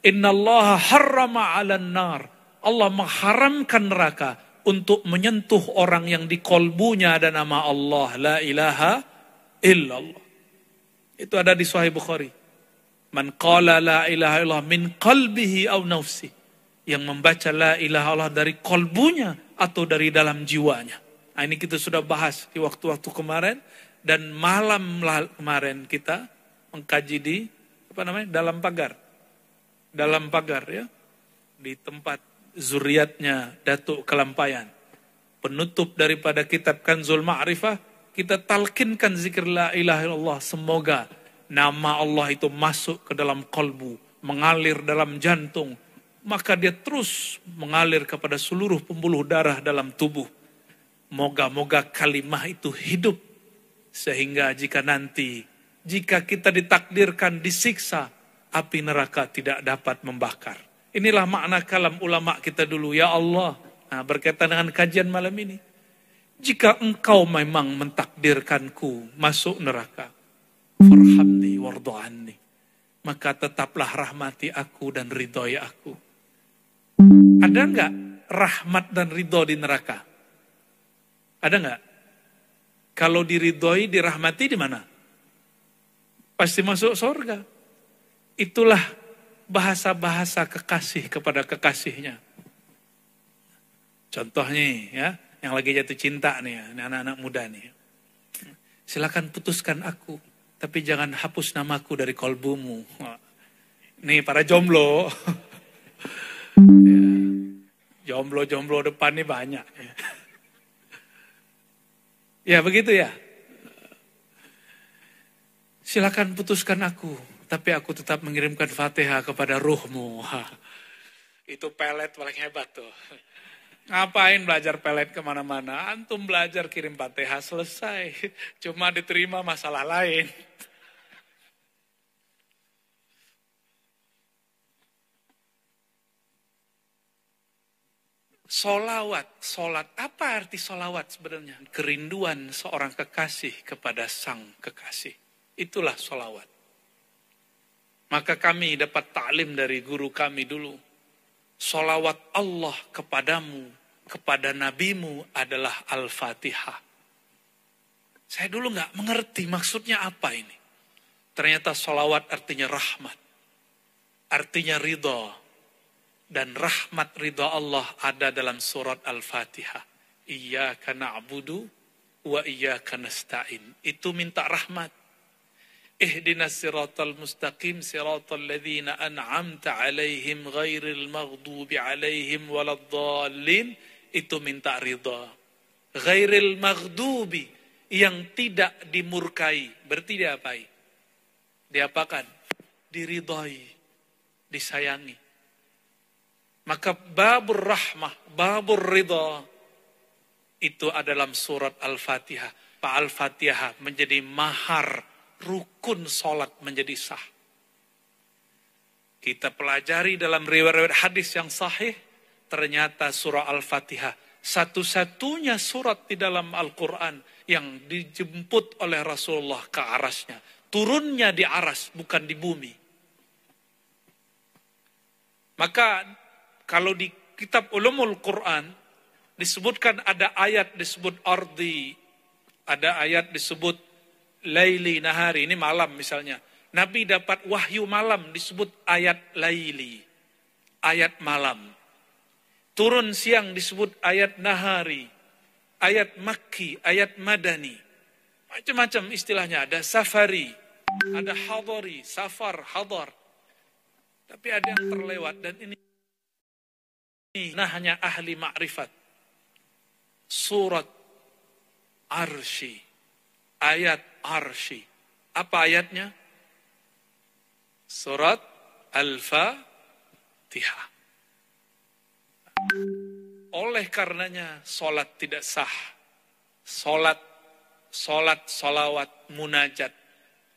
Innallaha harrama 'alan nar. Allah mengharamkan neraka untuk menyentuh orang yang di kolbunya ada nama Allah, la ilaha illallah. Itu ada di Sahih Bukhari. Man qala la ilaha illallah min qalbihi aw nafsi. Yang membaca la ilaha illallah dari kolbunya atau dari dalam jiwanya. Nah, ini kita sudah bahas di waktu-waktu kemarin. Dan malam kemarin kita mengkaji di dalam pagar. Dalam pagar ya. Di tempat zuriatnya Datuk Kelampayan. Penutup daripada kitab Kanzul Ma'rifah, kita talkinkan zikir la ilaha illallah. Semoga nama Allah itu masuk ke dalam kolbu, mengalir dalam jantung. Maka dia terus mengalir kepada seluruh pembuluh darah dalam tubuh. Moga-moga kalimah itu hidup. Sehingga jika kita ditakdirkan disiksa, api neraka tidak dapat membakar. Inilah makna kalam ulama kita dulu. Ya Allah, nah, berkaitan dengan kajian malam ini. Jika engkau memang mentakdirkanku masuk neraka, farhamni wardu'anni, maka tetaplah rahmati aku dan ridhoi aku. Ada enggak rahmat dan ridho di neraka? Ada enggak? Kalau diridhoi, dirahmati di mana? Pasti masuk surga. Itulah bahasa-bahasa kekasih kepada kekasihnya. Contohnya ya, yang lagi jatuh cinta nih ya, anak-anak muda nih. Silakan putuskan aku, tapi jangan hapus namaku dari kolbumu. Nih para jomblo. Ya, jomblo-jomblo depan nih banyak. Ya begitu ya. Silakan putuskan aku, tapi aku tetap mengirimkan Fatihah kepada ruhmu. Itu pelet paling hebat tuh. Ngapain belajar pelet kemana-mana? Antum belajar kirim Fatihah selesai. Cuma diterima masalah lain. Solat. Apa arti solawat sebenarnya? Kerinduan seorang kekasih kepada sang kekasih. Itulah solawat. Maka kami dapat taklim dari guru kami dulu. Solawat Allah kepadamu, kepada nabimu adalah Al-Fatihah. Saya dulu nggak mengerti maksudnya apa ini. Ternyata solawat artinya rahmat. Artinya ridha. Dan rahmat ridha Allah ada dalam surat Al-Fatihah. Iyyaka na'budu wa iyyaka nasta'in. Itu minta rahmat. Ihdinas siratal mustaqim siratal ladzina an'amta alaihim ghairil maghdubi alaihim waladdallin. Itu minta ridha. Ghairil maghdubi, yang tidak dimurkai. Berarti diapai? Diapakan? Diridhai, disayangi. Maka babur rahmah, babur ridha, itu adalah surat Al-Fatihah. Pak Al-Fatihah menjadi mahar, rukun sholat menjadi sah. Kita pelajari dalam riwayat hadis yang sahih, ternyata surah Al-Fatihah satu-satunya surat di dalam Al-Quran yang dijemput oleh Rasulullah ke arasnya. Turunnya di aras, bukan di bumi. Maka kalau di kitab Ulumul Quran disebutkan ada ayat disebut ardi, ada ayat disebut laili nahari, ini malam misalnya. Nabi dapat wahyu malam disebut ayat laili, ayat malam. Turun siang disebut ayat nahari, ayat makki, ayat madani. Macam-macam istilahnya, ada safari, ada hadari, safar, hadar. Tapi ada yang terlewat dan ini hanya ahli ma'rifat. Surat Arsy, ayat Arsy. Apa ayatnya? Surat Al-Fatihah. Oleh karenanya solat tidak sah. Solawat, munajat,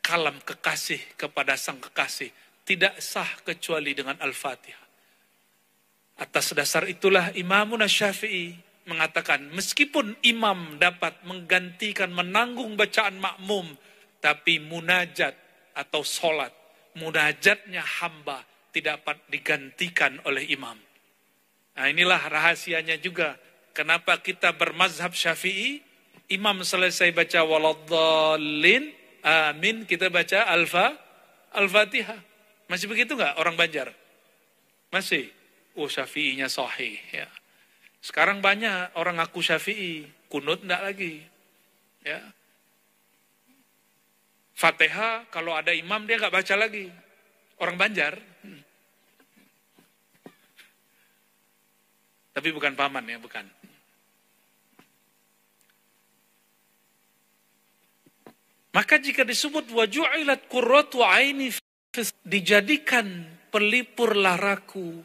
kalam kekasih kepada sang kekasih tidak sah kecuali dengan Al-Fatihah. Atas dasar itulah Imam Syafi'i mengatakan, meskipun imam dapat menggantikan, menanggung bacaan makmum, tapi munajat atau solat, munajatnya hamba tidak dapat digantikan oleh imam. Nah, inilah rahasianya juga. Kenapa kita bermazhab Syafi'i, imam selesai baca waladdallin, amin, kita baca Al-Fatihah. Masih begitu nggak orang Banjar? Masih. Oh, Syafi'inya sahih. Ya. Sekarang banyak orang ngaku Syafi'i, kunut enggak lagi. Ya. Fatihah kalau ada imam dia nggak baca lagi. Orang Banjar. Tapi bukan paman ya, bukan. Maka jika disebut waju'ilat qurratu aini, dijadikan pelipur laraku,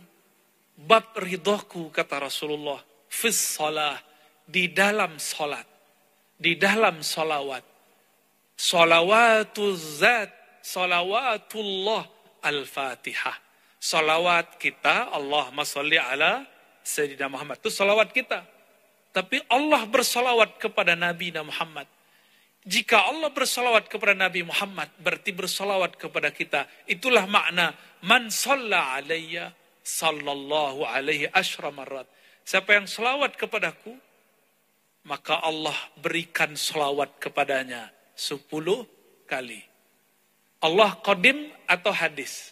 bab ridhoku, kata Rasulullah, fis shalah, di dalam salat, di dalam salawat. Salawatuz zat, salawatullah al-Fatihah. Salawat kita, Allahumma sholli ala Sayyidina Muhammad. Itu salawat kita. Tapi Allah bersalawat kepada Nabi Muhammad. Jika Allah bersalawat kepada Nabi Muhammad, berarti bersalawat kepada kita. Itulah makna man shalla alayya sallallahu alaihi asyra marrat. Siapa yang salawat kepadaku, maka Allah berikan salawat kepadanya 10 kali. Allah qadim atau hadis?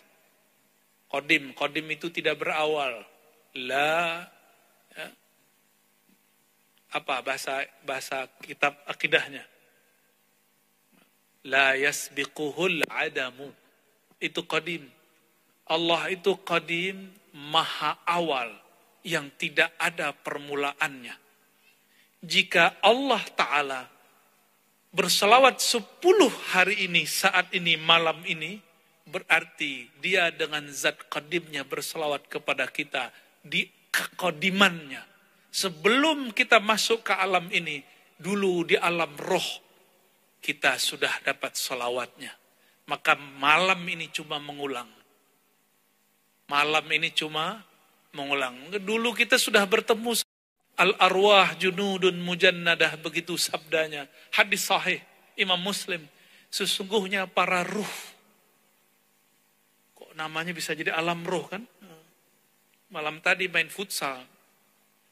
Qadim itu tidak berawal. La, ya. Apa bahasa kitab akidahnya? La yasbiquhul adamu. Itu qadim. Allah itu qadim, maha awal, yang tidak ada permulaannya. Jika Allah Ta'ala berselawat 10 hari ini, saat ini, malam ini, berarti dia dengan zat qadimnya berselawat kepada kita di kekodimannya. Sebelum kita masuk ke alam ini, dulu di alam roh, kita sudah dapat selawatnya. Maka malam ini cuma mengulang. Malam ini cuma mengulang. Dulu kita sudah bertemu. Al-arwah junudun mujannadah, begitu sabdanya. Hadis sahih Imam Muslim. Sesungguhnya para ruh. Kok namanya bisa jadi alam ruh kan? Malam tadi main futsal.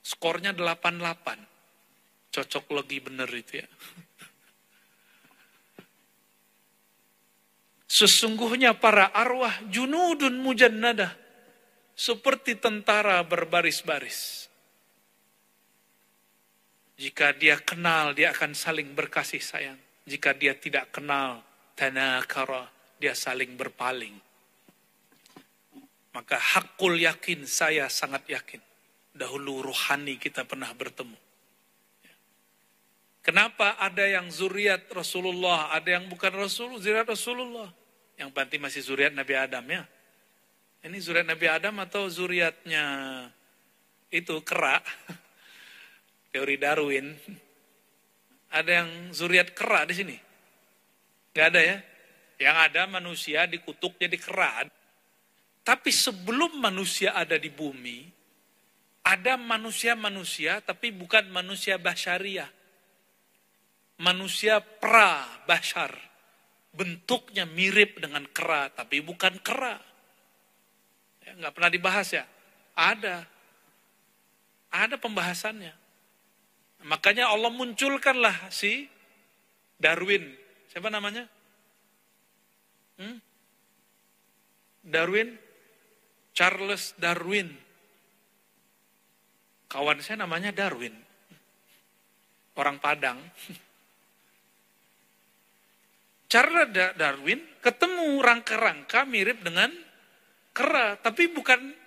Skornya 8-8. Cocok lagi bener itu ya. Sesungguhnya para arwah junudun mujannadah. Seperti tentara berbaris-baris. Jika dia kenal, dia akan saling berkasih sayang. Jika dia tidak kenal, tanakara, dia saling berpaling. Maka hakul yakin, saya sangat yakin. Dahulu ruhani kita pernah bertemu. Kenapa ada yang zuriat Rasulullah, ada yang bukan zuriat Rasulullah. Yang berarti masih zuriat Nabi Adam ya. Ini zuriat Nabi Adam atau zuriatnya itu kera. Teori Darwin. Ada yang zuriat kera di sini? Gak ada ya? Yang ada manusia dikutuk jadi kera. Tapi sebelum manusia ada di bumi, ada manusia-manusia tapi bukan manusia basyariah. Manusia pra-basyar. Bentuknya mirip dengan kera, tapi bukan kera. Ya, nggak pernah dibahas ya? Ada. Ada pembahasannya. Makanya Allah munculkanlah si Darwin. Siapa namanya? Darwin? Charles Darwin. Kawan saya namanya Darwin. Orang Padang. Charles Darwin ketemu rangka-rangka mirip dengan kera. Tapi bukan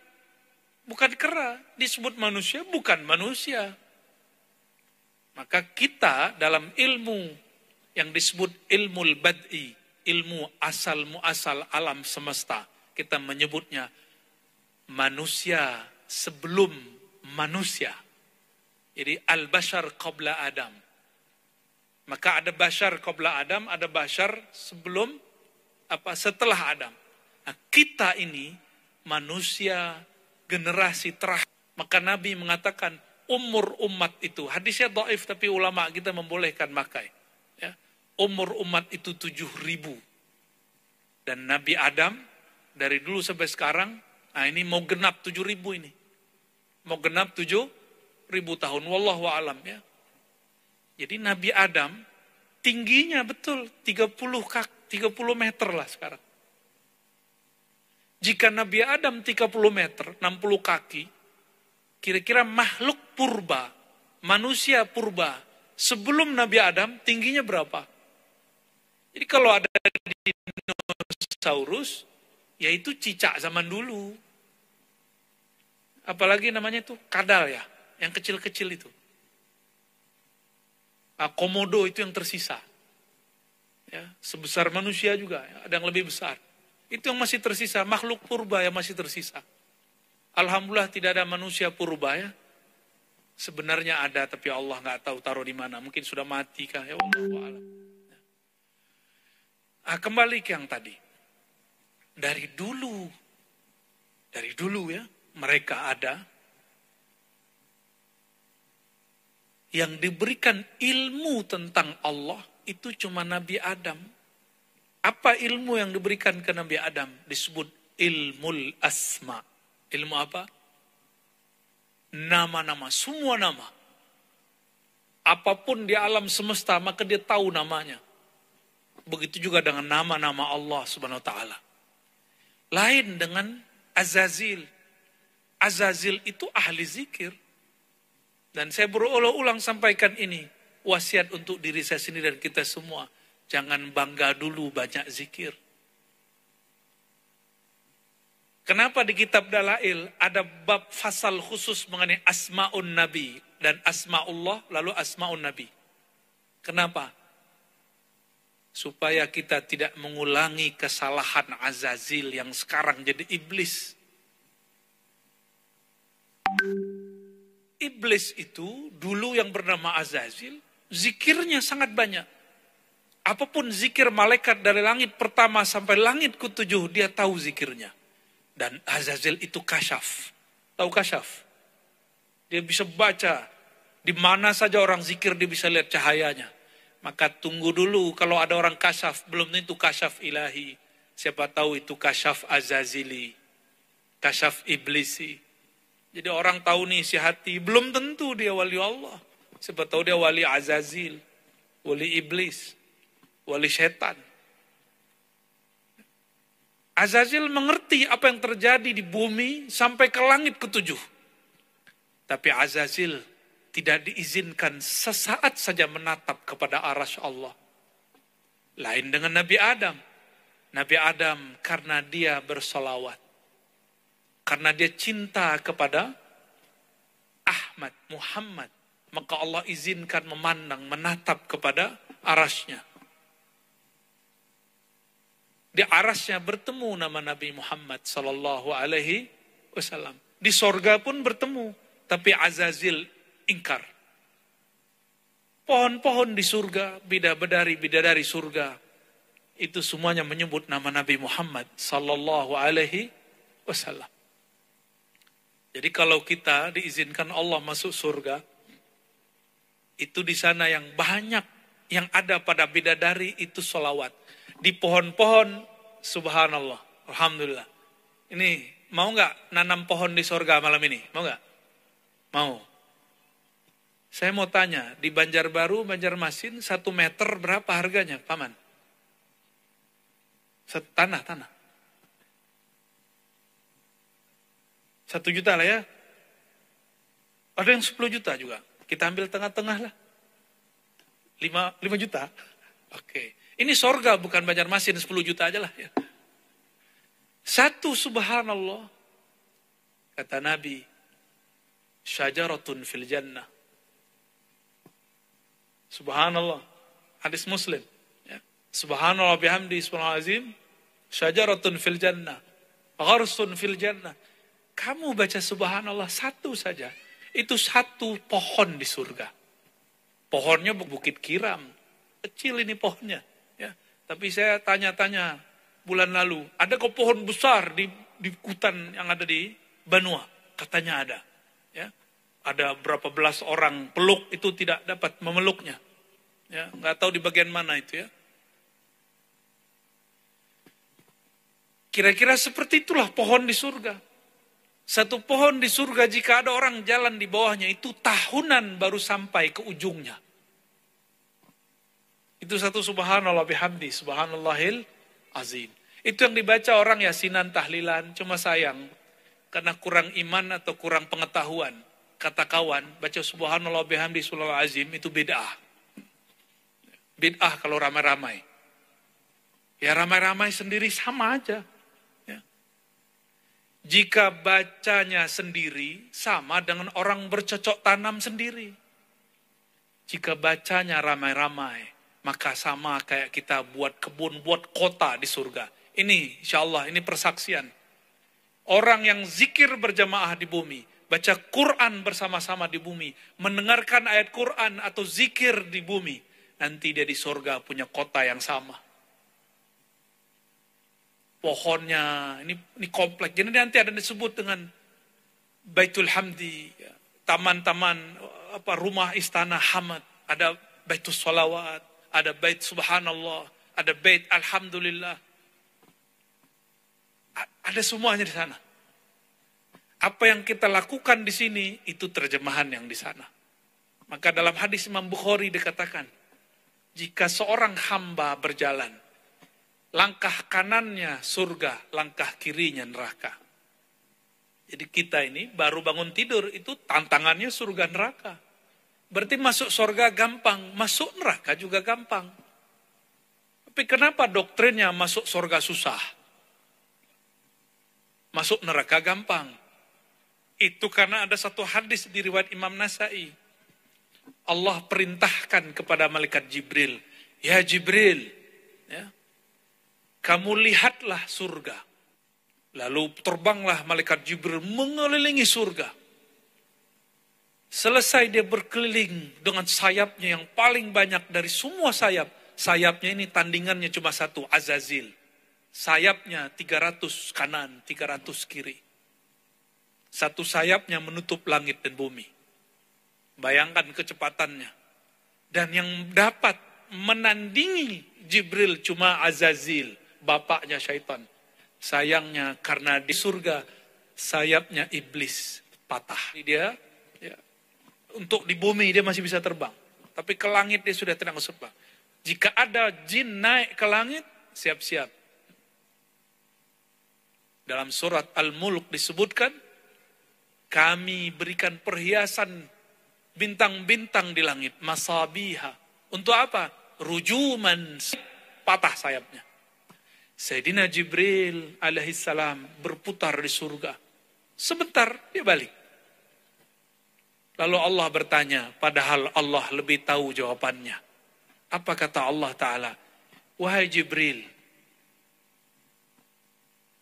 kera. Disebut manusia, bukan manusia. Maka kita dalam ilmu yang disebut ilmu bad'i, ilmu asal-muasal alam semesta, kita menyebutnya manusia sebelum manusia. Jadi al-bashar qabla Adam. Maka ada bashar qabla Adam, ada bashar setelah Adam. Nah, kita ini manusia generasi terakhir. Maka Nabi mengatakan umur umat itu, hadisnya dhaif tapi ulama kita membolehkan makai. Ya. Umur umat itu 7.000. Dan Nabi Adam dari dulu sampai sekarang, nah ini mau genap 7.000 ini. Mau genap 7.000 tahun, wallahu a'lam ya. Jadi Nabi Adam tingginya betul 30 meter lah sekarang. Jika Nabi Adam 30 meter, 60 kaki, kira-kira makhluk purba, manusia purba, sebelum Nabi Adam tingginya berapa? Jadi kalau ada dinosaurus, yaitu cicak zaman dulu. Apalagi namanya itu kadal ya, yang kecil-kecil itu. Komodo itu yang tersisa. Ya, sebesar manusia juga, ya, ada yang lebih besar. Itu yang masih tersisa, makhluk purba yang masih tersisa. Alhamdulillah tidak ada manusia purba ya. Sebenarnya ada, tapi Allah nggak tahu taruh di mana. Mungkin sudah mati kah? Ya Allah. Kembali ke yang tadi. Dari dulu ya, mereka ada yang diberikan ilmu tentang Allah itu cuma Nabi Adam. Apa ilmu yang diberikan ke Nabi Adam? Disebut ilmul asma. Ilmu apa? Nama-nama, semua nama. Apapun di alam semesta, maka dia tahu namanya. Begitu juga dengan nama-nama Allah Subhanahu wa ta'ala. Lain dengan Azazil. Azazil itu ahli zikir. Dan saya berulang-ulang sampaikan ini. Wasiat untuk diri saya sendiri dan kita semua. Jangan bangga dulu banyak zikir. Kenapa di kitab Dalail ada bab fasal khusus mengenai asma'un nabi dan asma'ullah lalu asma'un nabi. Kenapa? Supaya kita tidak mengulangi kesalahan Azazil yang sekarang jadi iblis. Iblis itu dulu yang bernama Azazil, zikirnya sangat banyak. Apapun zikir malaikat dari langit pertama sampai langit ke-7, dia tahu zikirnya. Dan Azazil itu kasyaf. Tahu kasyaf? Dia bisa baca. Di mana saja orang zikir dia bisa lihat cahayanya. Maka tunggu dulu kalau ada orang kasyaf. Belum tentu kasyaf ilahi. Siapa tahu itu kasyaf Azazili. Kasyaf iblisi. Jadi orang tahu nih si hati. Belum tentu dia wali Allah. Siapa tahu dia wali Azazil. Wali iblis. Wali setan. Azazil mengerti apa yang terjadi di bumi sampai ke langit ke-7. Tapi Azazil tidak diizinkan sesaat saja menatap kepada arasy Allah. Lain dengan Nabi Adam. Nabi Adam karena dia bersolawat. Karena dia cinta kepada Ahmad, Muhammad. Maka Allah izinkan memandang, menatap kepada arasy-Nya. Di arasy-Nya bertemu nama Nabi Muhammad sallallahu alaihi wasallam. Di sorga pun bertemu, tapi Azazil ingkar. Pohon-pohon di surga, bidadari surga, itu semuanya menyebut nama Nabi Muhammad sallallahu alaihi wasallam. Jadi kalau kita diizinkan Allah masuk surga, itu di sana yang banyak yang ada pada bidadari itu sholawat. Di pohon-pohon, subhanallah, alhamdulillah. Ini mau nggak nanam pohon di surga malam ini? Mau nggak? Mau. Saya mau tanya, di Banjarbaru, Banjarmasin, 1 meter berapa harganya, Paman? Tanah. 1 juta lah ya. Ada yang 10 juta juga. Kita ambil tengah-tengah lah. 5 juta. Oke. Ini sorga bukan Banjarmasin, 10 juta aja lah ya. 1 subhanallah. Kata Nabi, syajaratun fil jannah. Subhanallah. Hadis Muslim. Ya. Subhanallah bihamdi subhanallah azim. Syajaratun fil jannah. Gharsun fil jannah. Kamu baca subhanallah 1 saja. Itu 1 pohon di surga. Pohonnya Bukit Kiram. Kecil ini pohonnya. Ya. Tapi saya tanya-tanya bulan lalu. Ada kok pohon besar di hutan yang ada di Banua? Katanya ada. Ya. Ada berapa belas orang peluk itu tidak dapat memeluknya. Ya, nggak tahu di bagian mana itu ya. Kira-kira seperti itulah pohon di surga. Satu pohon di surga jika ada orang jalan di bawahnya itu tahunan baru sampai ke ujungnya. Itu satu subhanallah bihamdi, subhanallahil azim. Itu yang dibaca orang yasinan tahlilan, cuma sayang. Karena kurang iman atau kurang pengetahuan. Kata kawan, baca subhanallah bihamdi subhanallahil azim itu bid'ah. Bid'ah kalau ramai-ramai. Ya ramai-ramai sendiri sama aja. Jika bacanya sendiri, sama dengan orang bercocok tanam sendiri. Jika bacanya ramai-ramai, maka sama kayak kita buat kebun, buat kota di surga. Ini insya Allah, ini persaksian. Orang yang zikir berjamaah di bumi, baca Quran bersama-sama di bumi, mendengarkan ayat Quran atau zikir di bumi, nanti dia di surga punya kota yang sama. Pohonnya, ini kompleks. Jadi nanti ada disebut dengan Baitul Hamdi, taman-taman, rumah istana Hamad, ada Baitul Salawat, ada Bait Subhanallah, ada Bait Alhamdulillah. Ada semuanya di sana. Apa yang kita lakukan di sini, itu terjemahan yang di sana. Maka dalam hadis Imam Bukhari dikatakan, jika seorang hamba berjalan, langkah kanannya surga, langkah kirinya neraka. Jadi kita ini baru bangun tidur, itu tantangannya surga neraka. Berarti masuk surga gampang, masuk neraka juga gampang. Tapi kenapa doktrinnya masuk surga susah? Masuk neraka gampang. Itu karena ada satu hadis di riwayat Imam Nasai. Allah perintahkan kepada malaikat Jibril, ya Jibril, ya, kamu lihatlah surga. Lalu terbanglah malaikat Jibril mengelilingi surga. Selesai dia berkeliling dengan sayapnya yang paling banyak dari semua sayap. Sayapnya ini tandingannya cuma satu, Azazil. Sayapnya 300 kanan, 300 kiri. Satu sayapnya menutup langit dan bumi. Bayangkan kecepatannya. Dan yang dapat menandingi Jibril cuma Azazil, bapaknya syaitan. Sayangnya karena di surga sayapnya iblis patah. Dia ya, untuk di bumi dia masih bisa terbang. Tapi ke langit dia sudah tidak bisa terbang. Jika ada jin naik ke langit, siap-siap. Dalam surat Al-Mulk disebutkan, kami berikan perhiasan bintang-bintang di langit. Masabiha. Untuk apa? Rujuman, patah sayapnya. Sayyidina Jibril alaihissalam berputar di surga. Sebentar dia balik. Lalu Allah bertanya, padahal Allah lebih tahu jawabannya. Apa kata Allah Ta'ala? Wahai Jibril,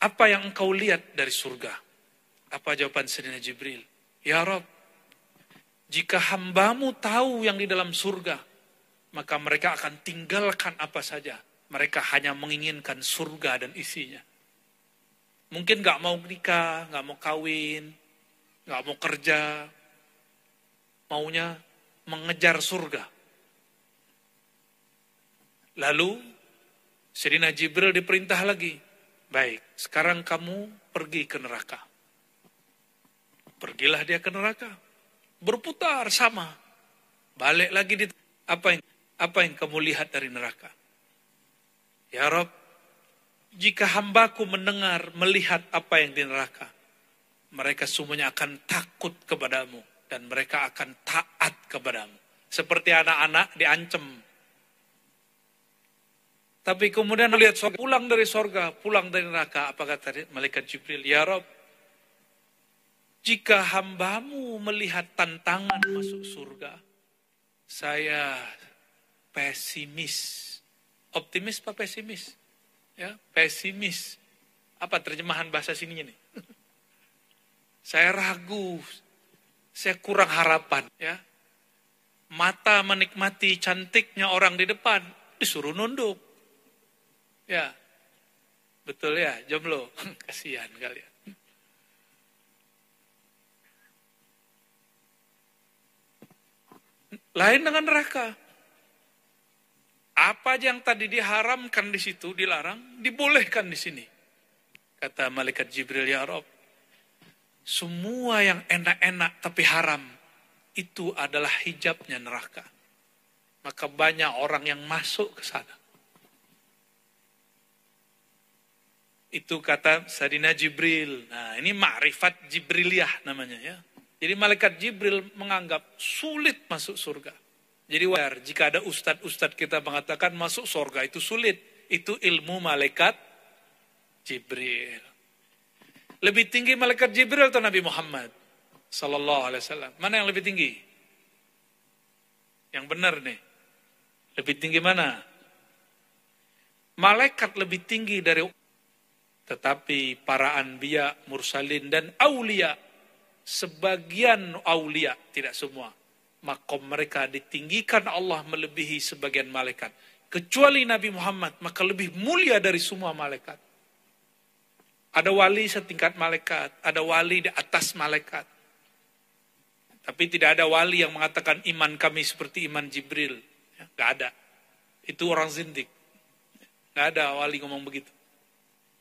apa yang engkau lihat dari surga? Apa jawaban Sayyidina Jibril? Ya Rabb, jika hambamu tahu yang di dalam surga, maka mereka akan tinggalkan apa saja. Mereka hanya menginginkan surga dan isinya. Mungkin gak mau nikah, gak mau kawin, gak mau kerja. Maunya mengejar surga. Lalu, Sayyidina Jibril diperintah lagi. Baik, sekarang kamu pergi ke neraka. Pergilah dia ke neraka. Berputar sama. Balik lagi di apa yang kamu lihat dari neraka? Ya Rabb, jika hambaku mendengar, melihat apa yang di neraka, mereka semuanya akan takut kepadamu dan mereka akan taat kepadamu. Seperti anak-anak diancam. Tapi kemudian melihat surga, pulang dari surga, pulang dari neraka, apa kata malaikat Jibril? Ya Rabb, jika hambamu melihat tantangan masuk surga, saya pesimis. Optimis apa pesimis? Ya, pesimis. Apa terjemahan bahasa sininya nih? Saya ragu. Saya kurang harapan, ya. Mata menikmati cantiknya orang di depan, disuruh nunduk. Ya. Betul ya, jomblo. Kasihan kalian. Lain dengan neraka. Apa aja yang tadi diharamkan di situ, dilarang, dibolehkan di sini. Kata malaikat Jibril, ya Rabb, semua yang enak-enak tapi haram, itu adalah hijabnya neraka. Maka banyak orang yang masuk ke sana. Itu kata Sayyidina Jibril. Nah, ini ma'rifat Jibriliyah namanya ya. Jadi malaikat Jibril menganggap sulit masuk surga. Jadi wajar jika ada ustadz-ustadz kita mengatakan masuk surga itu sulit. Itu ilmu malaikat Jibril. Lebih tinggi malaikat Jibril atau Nabi Muhammad sallallahu alaihi wasallam? Mana yang lebih tinggi? Yang benar nih. Lebih tinggi mana? Malaikat lebih tinggi dari, tetapi para anbiya, mursalin dan aulia, sebagian aulia, tidak semua, makom mereka ditinggikan Allah melebihi sebagian malaikat. Kecuali Nabi Muhammad, maka lebih mulia dari semua malaikat. Ada wali setingkat malaikat, ada wali di atas malaikat. Tapi tidak ada wali yang mengatakan iman kami seperti iman Jibril. Gak ada. Itu orang zindik. Gak ada wali ngomong begitu.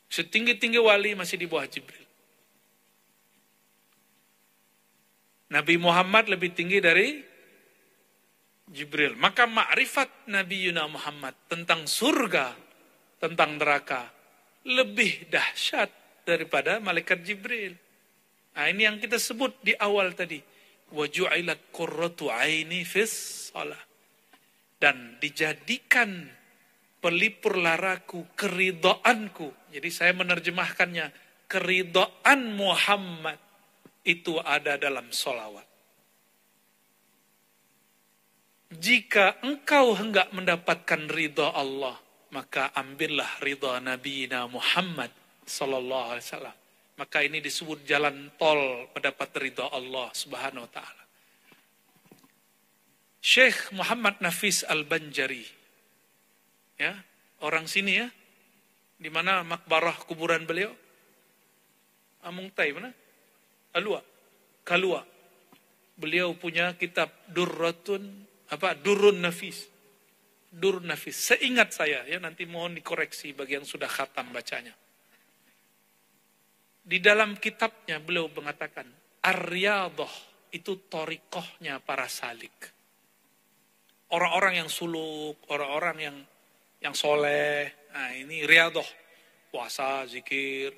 Setinggi-tinggi wali masih di bawah Jibril. Nabi Muhammad lebih tinggi dari Jibril. Maka ma'rifat Nabi Yuna Muhammad tentang surga, tentang neraka, lebih dahsyat daripada malaikat Jibril. Nah, ini yang kita sebut di awal tadi. Wa ju'ilat qurratu aini fis shalah. Dan dijadikan pelipur laraku, keridhaanku. Jadi saya menerjemahkannya, keridhaan Muhammad itu ada dalam sholawat. Jika engkau hendak mendapatkan ridha Allah, maka ambillah ridha Nabi Muhammad sallallahu alaihi wasallam. Maka ini disebut jalan tol mendapat ridha Allah Subhanahu wa taala. Syekh Muhammad Nafis Al-Banjari, ya, orang sini ya, di mana makbarah kuburan beliau? Amungtai mana? Kalua. Beliau punya kitab Durrun Nafis. Dur Nafis. Seingat saya ya, nanti mohon dikoreksi bagi yang sudah khatam bacanya. Di dalam kitabnya beliau mengatakan, Ar-Riyadhah itu thariqahnya para salik. Orang-orang yang suluk, orang-orang yang soleh. Nah, ini riyadhah. Puasa, zikir,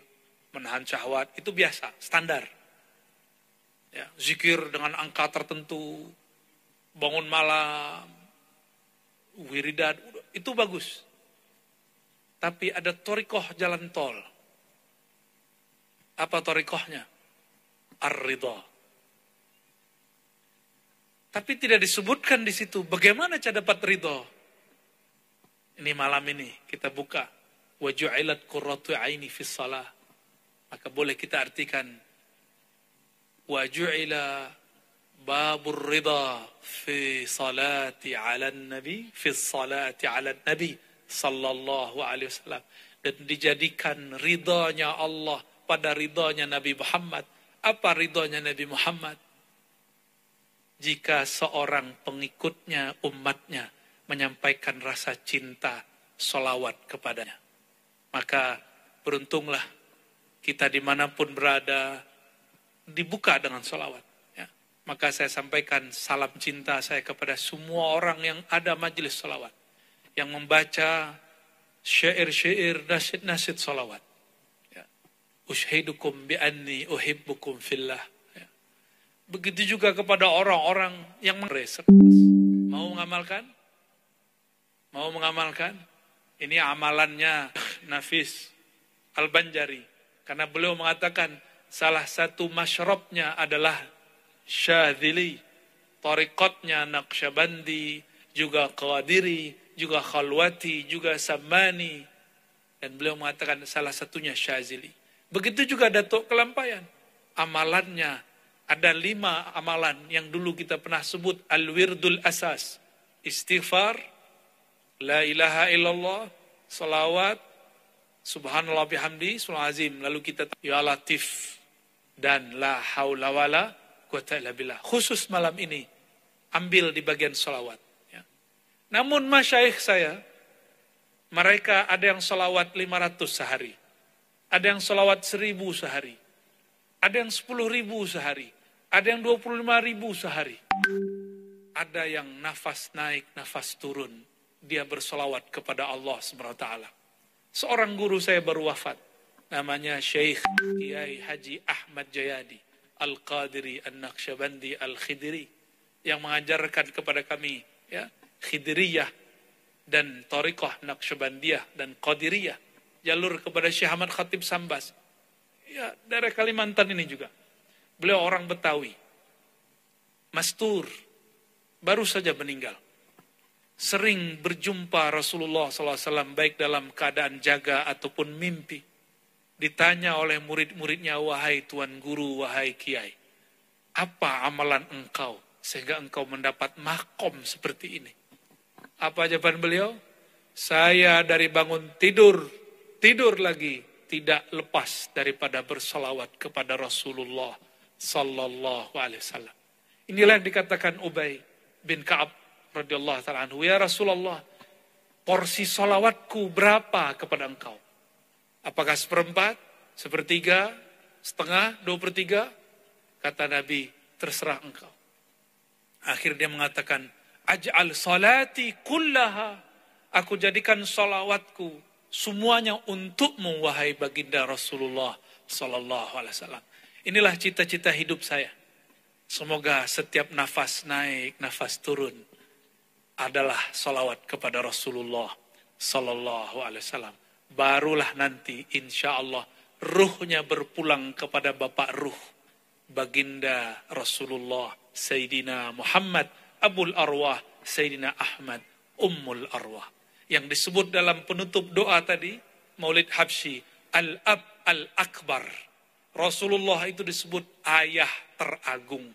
menahan syahwat, itu biasa, standar. Ya, zikir dengan angka tertentu, bangun malam, wiridan, itu bagus. Tapi ada thariqah jalan tol. Apa thariqahnya? Ar-ridha. Tapi tidak disebutkan di situ bagaimana cara dapat ridha. Ini malam ini kita buka wa ju'ilat qurratu aini fis shalah. Maka boleh kita artikan wa ju'ila babur ridha fi salati 'alan nabi fi salati 'alan nabi sallallahu alaihi wasallam, dan dijadikan ridhanya Allah pada ridhanya Nabi Muhammad. Apa ridhanya Nabi Muhammad? Jika seorang pengikutnya, umatnya, menyampaikan rasa cinta, sholawat kepadanya. Maka beruntunglah kita dimanapun berada, dibuka dengan sholawat. Ya. Maka saya sampaikan salam cinta saya kepada semua orang yang ada majelis sholawat. Yang membaca syair-syair, nasyid-nasyid sholawat. Ushidukum bi'anni uhibbukum fillah. Ya. Begitu juga kepada orang-orang yang mau mengamalkan? Mau mengamalkan? Ini amalannya Nafis Al-Banjari. Karena beliau mengatakan salah satu masyrabnya adalah Syadzili. Tariqatnya Naqsyabandi, juga Qadiri, juga Khalwati, juga Sammani. Dan beliau mengatakan salah satunya Syadzili. Begitu juga Datuk Kelampayan. Amalannya ada 5 amalan yang dulu kita pernah sebut al-wirdul asas. Istighfar, la ilaha illallah, salawat, subhanallah bihamdi, sulawat azim. Lalu kita ya latif dan la haula wala quwata illa billah. Khusus malam ini ambil di bagian salawat. Ya. Namun masyaikh saya, mereka ada yang salawat 500 sehari. Ada yang salawat 1000 sehari. Ada yang 10.000 sehari. Ada yang 25.000 sehari. Ada yang nafas naik, nafas turun. Dia bersolawat kepada Allah SWT. Seorang guru saya baru wafat. Namanya Syekh Kiai Haji Ahmad Jayadi Al-Qadiri An-Naqsyabandi Al-Khidri. Yang mengajarkan kepada kami ya, Khidriyah dan Thariqah Naqsyabandiyah dan Qadiriyah. Jalur kepada Syekh Ahmad Khatib Sambas. Ya, daerah Kalimantan ini juga. Beliau orang Betawi. Mastur. Baru saja meninggal. Sering berjumpa Rasulullah SAW baik dalam keadaan jaga ataupun mimpi. Ditanya oleh murid-muridnya, wahai Tuan Guru, wahai Kiai, apa amalan engkau sehingga engkau mendapat makom seperti ini? Apa jawaban beliau? Saya dari bangun tidur lagi, tidak lepas daripada bersalawat kepada Rasulullah Sallallahu Alaihi Wasallam. Inilah yang dikatakan Ubay bin Ka'ab radhiyallahu ta'ala anhu, ya Rasulullah, porsi salawatku berapa kepada engkau? Apakah 1/4, 1/3, setengah, 2/3? Kata Nabi, terserah engkau. Akhirnya dia mengatakan, aj'al salati kullaha, aku jadikan salawatku semuanya untukmu, wahai baginda Rasulullah Sallallahu Alaihi Wasallam. Inilah cita-cita hidup saya. Semoga setiap nafas naik, nafas turun adalah salawat kepada Rasulullah Sallallahu Alaihi Wasallam. Barulah nanti insya Allah ruhnya berpulang kepada Bapak Ruh, baginda Rasulullah Sayyidina Muhammad Abul Arwah Sayyidina Ahmad Ummul Arwah. Yang disebut dalam penutup doa tadi, Maulid Habsyi, Al-Ab Al-Akbar. Rasulullah itu disebut ayah teragung.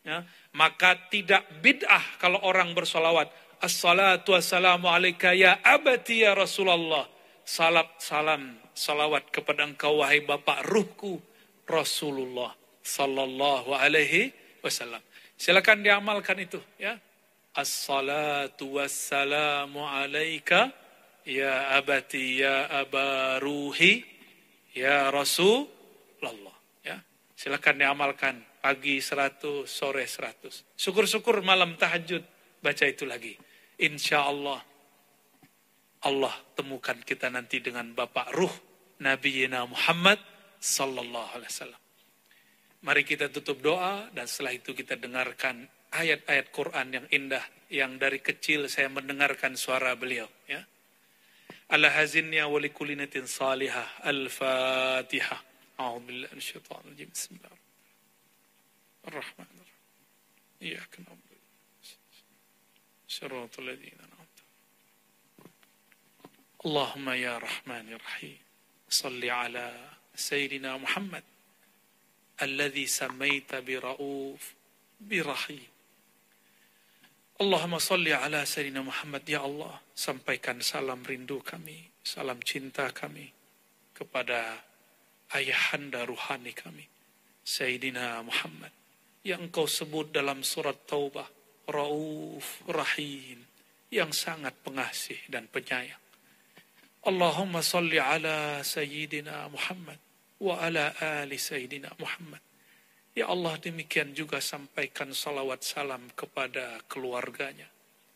Ya, maka tidak bid'ah kalau orang bersolawat. Assalatu wassalamu alaika ya abati ya Rasulullah. Salam, salawat kepada engkau wahai bapak ruhku Rasulullah Sallallahu Alaihi Wasallam. Silakan diamalkan itu ya. Assalatu wassalamu alaika ya abati ya abaruhi ya Rasulullah. Ya, silakan diamalkan. Pagi 100, sore 100. Syukur-syukur malam tahajud baca itu lagi. Insya Allah, Allah temukan kita nanti dengan Bapak Ruh Nabi Muhammad Sallallahu Alaihi Wasallam. Mari kita tutup doa dan setelah itu kita dengarkan ayat-ayat Quran yang indah yang dari kecil saya mendengarkan suara beliau. Ya. Ala hazinnya wa likulinatin salihah. Al-Fatihah. A'udzubillahi minasyaitonir rajim. Bismillah. الرحمن الرحيم إياك نعبد صراط الذين أنعمت اللهم يا رحمن يا رحيم صل على سيدنا محمد الذي سميت برؤوف برحيم اللهم صل على سيدنا محمد. Ya Allah, sampaikan salam rindu kami, salam cinta kami kepada ayahanda ruhani kami Sayyidina Muhammad yang engkau sebut dalam surat Taubah, Rauf Rahim, yang sangat pengasih dan penyayang. Allahumma salli ala Sayyidina Muhammad wa ala ali Sayyidina Muhammad. Ya Allah, demikian juga sampaikan salawat salam kepada keluarganya,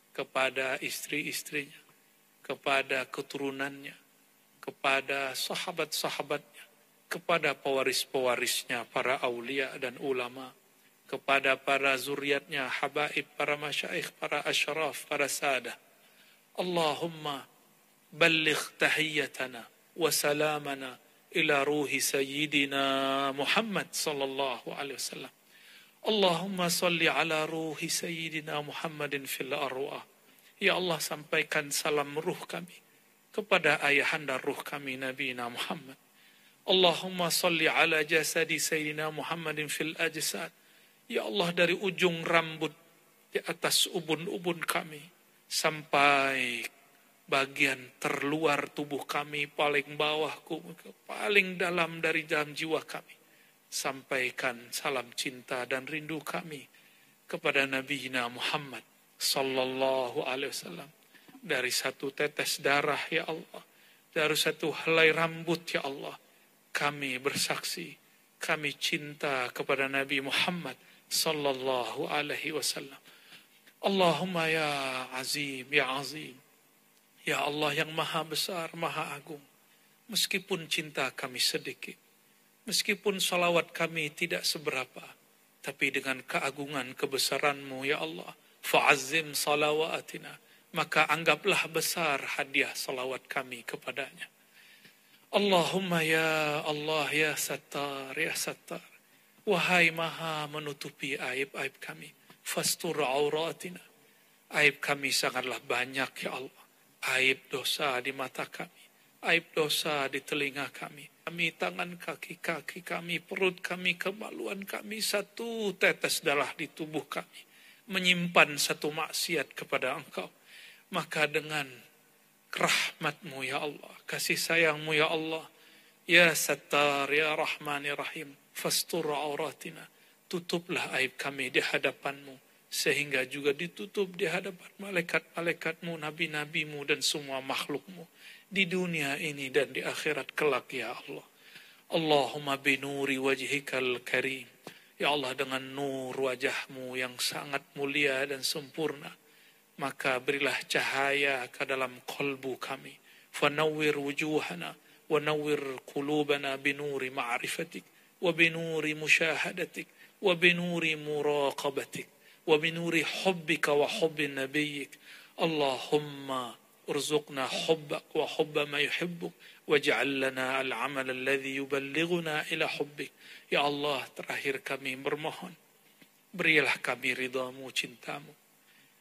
kepada istri-istrinya, kepada keturunannya, kepada sahabat-sahabatnya, kepada pewaris-pewarisnya, para aulia dan ulama, kepada para zuriatnya, habaib, para masyaikh, para asyraf, para sadah. Allahumma balligh tahiyyatana wa salamana ila ruhi sayyidina Muhammad sallallahu alaihi wasallam. Allahumma salli ala ruhi sayyidina Muhammadin fil arwah. Ya Allah, sampaikan salam ruh kami kepada ayahanda ruh kami Nabi Muhammad. Allahumma salli ala jasadi sayyidina Muhammadin fil ajsad. Ya Allah, dari ujung rambut di atas ubun-ubun kami sampai bagian terluar tubuh kami, paling bawah, paling dalam dari dalam jiwa kami. Sampaikan salam cinta dan rindu kami kepada Nabi Muhammad Sallallahu Alaihi Wasallam. Dari satu tetes darah ya Allah, dari satu helai rambut ya Allah, kami bersaksi, kami cinta kepada Nabi Muhammad sallallahu alaihi wasallam. Allahumma ya azim, ya azim. Ya Allah yang maha besar, maha agung. Meskipun cinta kami sedikit, meskipun salawat kami tidak seberapa, tapi dengan keagungan kebesaran-Mu ya Allah, fa'azzim salawatina, maka anggaplah besar hadiah salawat kami kepadanya. Allahumma ya Allah ya Sattar, ya Sattar. Wahai maha menutupi aib-aib kami, fastur auratina. Aib kami sangatlah banyak ya Allah. Aib dosa di mata kami, aib dosa di telinga kami, tangan kaki kami, perut kami, kemaluan kami, satu tetes darah di tubuh kami menyimpan satu maksiat kepada Engkau. Maka dengan rahmat-Mu ya Allah, kasih sayang-Mu ya Allah, ya Sattar, ya Rahman, ya Rahim, fastur auratina, tutuplah aib kami di hadapan-Mu, sehingga juga ditutup di hadapan malaikat-malaikat-Mu, nabi-nabi-Mu, dan semua makhluk-Mu di dunia ini dan di akhirat kelak ya Allah. Allahumma binuri wajhikal karim, ya Allah, dengan nur wajah-Mu yang sangat mulia dan sempurna, maka berilah cahaya ke dalam kolbu kami. Fanawwir wujuhana wa nawwir qulubana binuri ma'rifatik wa binuri musyahadatik wa binuri muraqabatik wa binuri hubbika wa hubbi nabiyyik. Allahumma urzuqna hubbak wa hubba ma yuhibbuk waj'al lana al-amal alladhi yuballighuna ila hubbik. Ya Allah, terakhir kami bermohon, berilah kami ridha-Mu, cinta-Mu,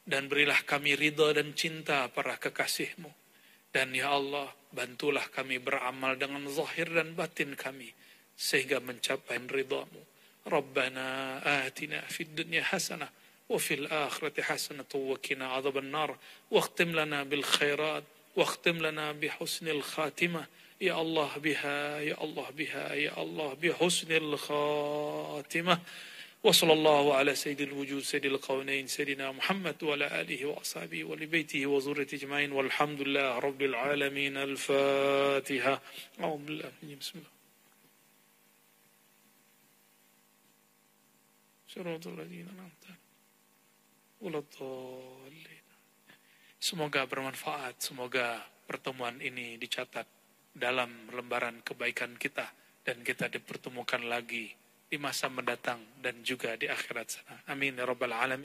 dan berilah kami ridha dan cinta para kekasih-Mu. Dan ya Allah, bantulah kami beramal dengan zahir dan batin kami sehingga mencapai ridha-Mu. Rabbana atina fid dunya hasanah وفي الآخرة حسنة وقنا عذاب النار واختم لنا بالخيرات واختم لنا بحسن الخاتمة يا الله بها يا الله بها يا الله بحسن الخاتمة. وصلى الله على سيد الوجود سيد القونين سيدنا محمد وعلى آله وأصحابه ولبيته وذريته أجمعين والحمد لله رب العالمين. الفاتحة. أعوذ بالله من بسم الله. صراط الذين أنعمت عليهم. Semoga bermanfaat, semoga pertemuan ini dicatat dalam lembaran kebaikan kita dan kita dipertemukan lagi di masa mendatang dan juga di akhirat sana. Amin ya rabbal alamin.